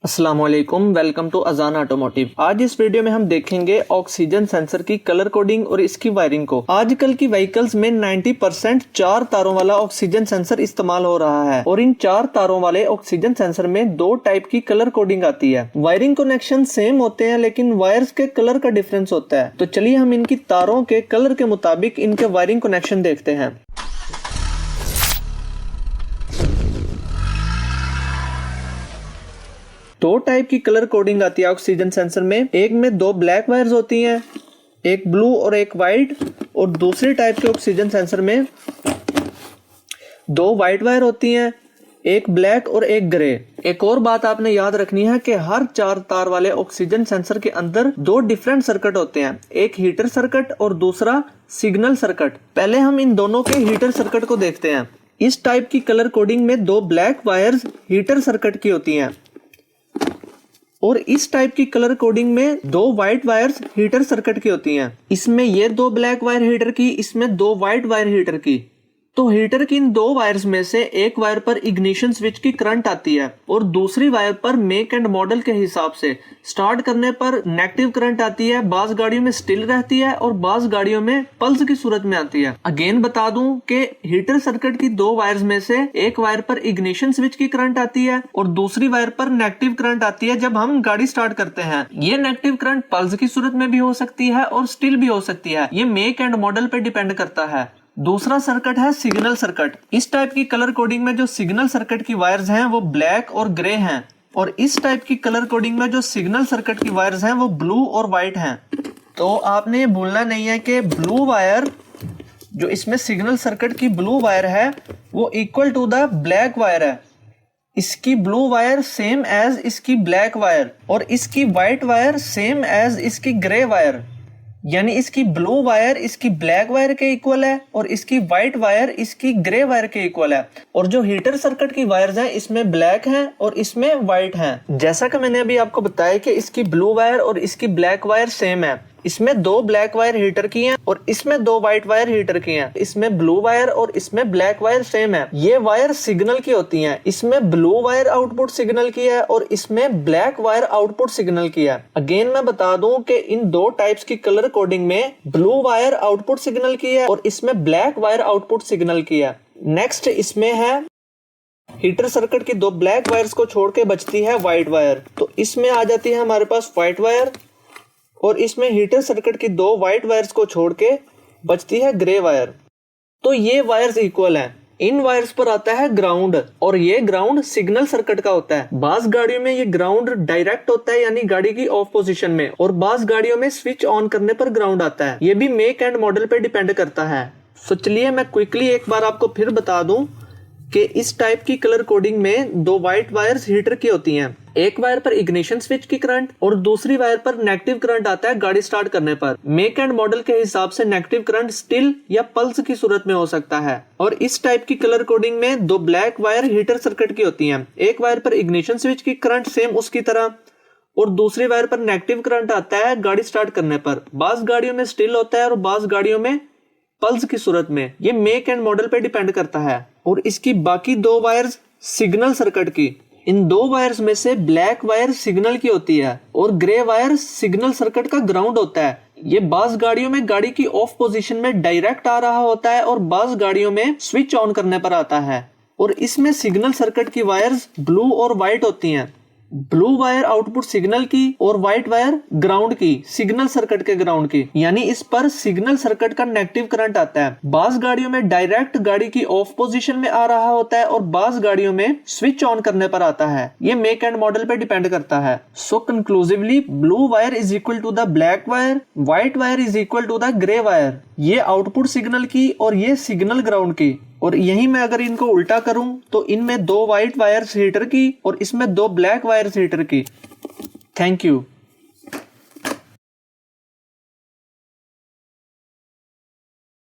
अस्सलामुअलैकुम, welcome to अजान automotive. आज इस वीडियो में हम देखेंगे ऑक्सीजन सेंसर की कलर कोडिंग और इसकी वायरिंग को। आजकल की व्हीकल्स में 90% 4 तारों वाला ऑक्सीजन सेंसर इस्तेमाल हो रहा है और इन 4 तारों वाले ऑक्सीजन सेंसर में 2 टाइप की कलर कोडिंग आती है। वायरिंग कनेक्शन सेम होते हैं लेकिन वायर्स के कलर का डिफरेंस होता है। तो चलिए हम इनकी तारों के कलर के मुताबिक इनके वायरिंग कनेक्शन देखते हैं। दो टाइप की कलर कोडिंग आती है ऑक्सीजन सेंसर में। एक में 2 ब्लैक वायर्स होती हैं, एक ब्लू और एक वाइट, और दूसरी टाइप के ऑक्सीजन सेंसर में 2 वाइट वायर होती हैं, एक ब्लैक और एक ग्रे। एक और बात आपने याद रखनी है कि हर 4 तार वाले ऑक्सीजन सेंसर के अंदर 2 डिफरेंट सर्किट होते हैं, एक हीटर सर्किट और दूसरा सिग्नल सर्किट। पहले हम इन दोनों के हीटर सर्किट को देखते हैं। इस टाइप की कलर कोडिंग में 2 ब्लैक वायर्स हीटर सर्किट की होती हैं और इस टाइप की कलर कोडिंग में 2 व्हाइट वायर्स हीटर सर्किट की होती हैं। इसमें ये 2 ब्लैक वायर हीटर की, इसमें 2 व्हाइट वायर हीटर की। तो हीटर की इन 2 वायर्स में से एक वायर पर इग्निशन स्विच की करंट आती है और दूसरी वायर पर मेक एंड मॉडल के हिसाब से स्टार्ट करने पर नेगेटिव करंट आती है। बास गाड़ियों में स्टिल रहती है और बास गाड़ियों में पल्स की सूरत में आती है। अगेन बता दूं कि हीटर सर्किट की 2 वायर्स में से एक वायर पर इग्निशन स्विच की करंट आती है और दूसरी वायर पर नेगेटिव करंट आती है जब हम गाड़ी स्टार्ट करते हैं। ये नेगेटिव करंट पल्स की सूरत में भी हो सकती है और स्टिल भी हो सकती है। ये मेक एंड मॉडल पे डिपेंड करता है। दूसरा सर्किट है सिग्नल सर्किट। इस टाइप की कलर कोडिंग में जो सिग्नल सर्किट की वायर्स हैं वो ब्लैक और ग्रे हैं और इस टाइप की कलर कोडिंग में जो सिग्नल सर्किट की वायर्स हैं वो ब्लू और व्हाइट हैं। तो आपने ये भूलना नहीं है कि ब्लू वायर जो इसमें सिग्नल सर्किट की ब्लू वायर है वो equal to the black wire है। इसकी ब्लू वायर सेम एज इसकी ब्लैक वायर और इसकी व्हाइट वायर सेम एज इसकी ग्रे वायर, यानी इसकी ब्लू वायर इसकी ब्लैक वायर के इक्वल है और इसकी व्हाइट वायर इसकी ग्रे वायर के इक्वल है। और जो हीटर सर्किट की वायर्स हैं इसमें ब्लैक हैं और इसमें व्हाइट हैं। जैसा कि मैंने अभी आपको बताया कि इसकी ब्लू वायर और इसकी ब्लैक वायर सेम है। इसमें 2 ब्लैक वायर हीटर की हैं और इसमें 2 व्हाइट वायर हीटर की हैं। इसमें ब्लू वायर और इसमें ब्लैक वायर सेम है। ये वायर सिग्नल की होती हैं। इसमें ब्लू वायर आउटपुट सिग्नल की है और इसमें ब्लैक वायर आउटपुट सिग्नल की है। अगेन मैं बता दूं कि इन 2 टाइप्स की कलर कोडिंग में ब्लू वायर आउटपुट सिग्नल की है और इसमें ब्लैक वायर आउटपुट सिग्नल की है। नेक्स्ट इसमें है हीटर सर्किट की 2 ब्लैक वायर्स को छोड़ के बचती है व्हाइट वायर। तो इसमें आ जाती है हमारे पास व्हाइट वायर और इसमें हीटर सर्किट की 2 व्हाइट वायर्स को छोड़ के बचती है ग्रे वायर। तो ये वायर्स इक्वल हैं। इन वायर्स पर आता है ग्राउंड और ये ग्राउंड सिग्नल सर्किट का होता है। बास गाड़ियों में ये ग्राउंड डायरेक्ट होता है यानी गाड़ी की ऑफ पोजीशन में, और बास गाड़ियों में स्विच ऑन करने पर ग्राउंड आता है। ये भी मेक एंड मॉडल पे डिपेंड करता है। तो चलिए मैं क्विकली एक बार आपको फिर बता दूं कि इस टाइप की कलर कोडिंग में 2 व्हाइट वायर्स हीटर की होती हैं। एक वायर पर इग्निशन स्विच की करंट और दूसरी वायर पर नेगेटिव करंट आता है गाड़ी स्टार्ट करने पर। मेक एंड मॉडल के हिसाब से नेगेटिव करंट स्टिल या पल्स की सूरत में हो सकता है। और इस टाइप की कलर कोडिंग में 2 ब्लैक वायर हीटर सर्किट की होती हैं। एक वायर पर इग्निशन स्विच की करंट सेम उसकी तरह और दूसरी वायर पर नेगेटिव करंट आता है गाड़ी स्टार्ट करने पर। बास गाड़ियों में स्टिल होता है और बास गाड़ियों में पल्स की सूरत में। ये मेक एंड मॉडल पे डिपेंड करता है। और इसकी बाकी 2 वायर्स सिग्नल सर्किट की, इन 2 वायर्स में से ब्लैक वायर सिग्नल की होती है और ग्रे वायर सिग्नल सर्किट का ग्राउंड होता है। ये बास गाड़ियों में गाड़ी की ऑफ पोजीशन में डायरेक्ट आ रहा होता है और बास गाड़ियों में स्विच ऑन करने पर आता है। और इसमें सिग्नल सर्किट की वायर्स ब्लू और व्हाइट होती हैं। ब्लू वायर आउटपुट सिग्नल की और व्हाइट वायर ग्राउंड की, सिग्नल सर्किट के ग्राउंड की, यानी इस पर सिग्नल सर्किट का नेगेटिव करंट आता है। बास गाड़ियों में डायरेक्ट गाड़ी की ऑफ पोजीशन में आ रहा होता है और बास गाड़ियों में स्विच ऑन करने पर आता है। ये मेक एंड मॉडल पे डिपेंड करता है। So conclusively blue wire is equal to the black wire, white wire is equal to the grey wire. ये आउटपुट सिग्नल की और ये सिग्नल ग्राउंड की। और यही मैं अगर इनको उल्टा करूं तो इनमें 2 व्हाइट वायर्स हीटर की और इसमें 2 ब्लैक वायर्स हीटर की। Thank you.